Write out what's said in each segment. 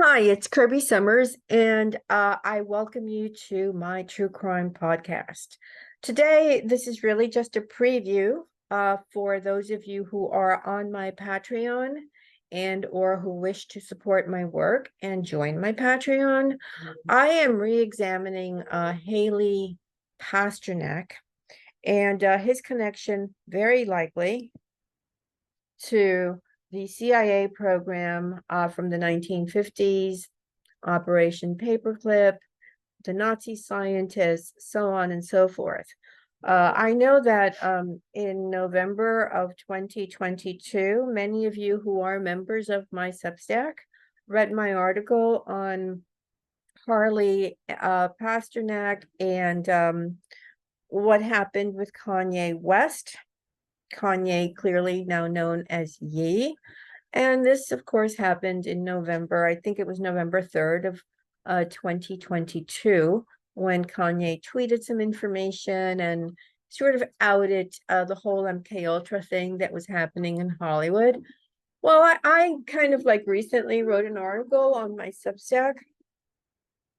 Hi, it's Kirby Summers, and I welcome you to my true crime podcast. Today, this is really just a preview for those of you who are on my Patreon and or who wish to support my work and join my Patreon. I am re-examining Haley Pasternak and his connection, very likely, to the CIA program from the 1950s, Operation Paperclip, the Nazi scientists, so on and so forth. I know that in November of 2022, many of you who are members of my Substack read my article on Harley Pasternak and what happened with Kanye West. Kanye, clearly now known as Ye. And this, of course, happened in November. I think it was November 3rd of 2022 when Kanye tweeted some information and sort of outed the whole MK Ultra thing that was happening in Hollywood. Well, I kind of like recently wrote an article on my Substack,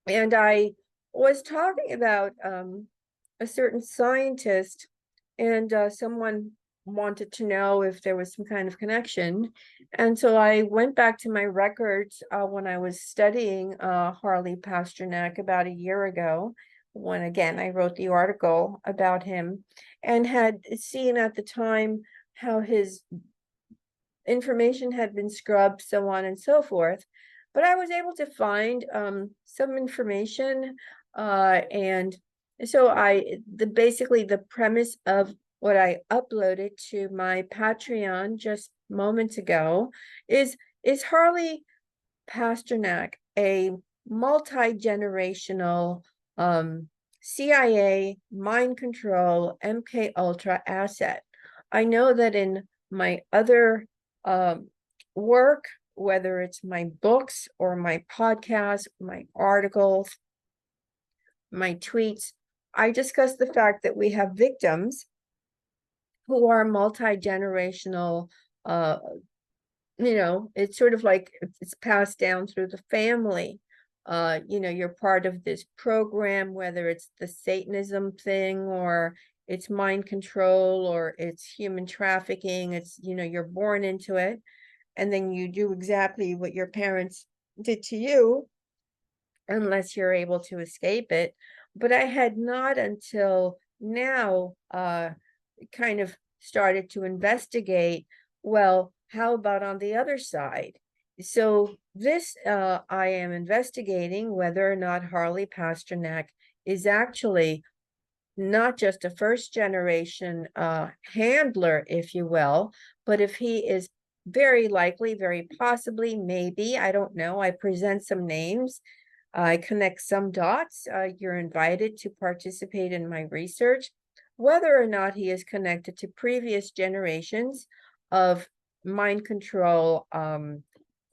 and I was talking about a certain scientist, and someone wanted to know if there was some kind of connection. And so I went back to my records when I was studying Harley Pasternak about a year ago, when again I wrote the article about him and had seen at the time how his information had been scrubbed, so on and so forth. But I was able to find some information, and so basically the premise of what I uploaded to my Patreon just moments ago is Harley Pasternak a multi-generational CIA mind control MK Ultra asset? I know that in my other work, whether it's my books or my podcasts, my articles, my tweets, I discuss the fact that we have victims who are multi-generational. It's sort of like it's passed down through the family. You're part of this program, whether it's the Satanism thing or it's mind control or it's human trafficking. You're born into it, and then you do exactly what your parents did to you, unless you're able to escape it. But I had not until now kind of started to investigate, well, how about on the other side? So this, I am investigating whether or not Harley Pasternak is actually not just a first generation handler, if you will, but if he is very likely, very possibly, maybe, I don't know, I present some names, I connect some dots. You're invited to participate in my research, whether or not he is connected to previous generations of mind control,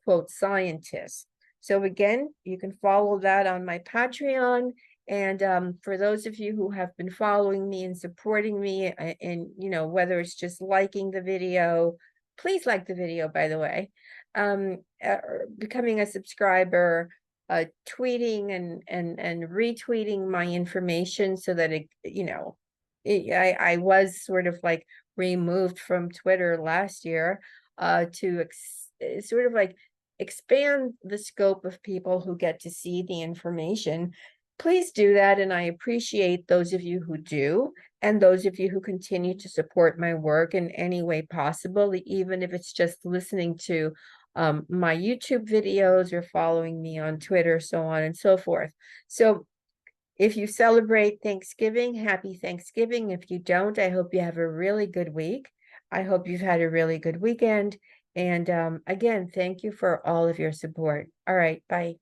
quote, scientists. So again, you can follow that on my Patreon. And for those of you who have been following me and supporting me, and whether it's just liking the video, please like the video, by the way, becoming a subscriber, tweeting and retweeting my information so that I was sort of like removed from Twitter last year to sort of like expand the scope of people who get to see the information. Please do that, and I appreciate those of you who do, and those of you who continue to support my work in any way possible, even if it's just listening to my YouTube videos or following me on Twitter, so on and so forth. So if you celebrate Thanksgiving, happy Thanksgiving. If you don't, I hope you have a really good week. I hope you've had a really good weekend. And again, thank you for all of your support. All right, bye.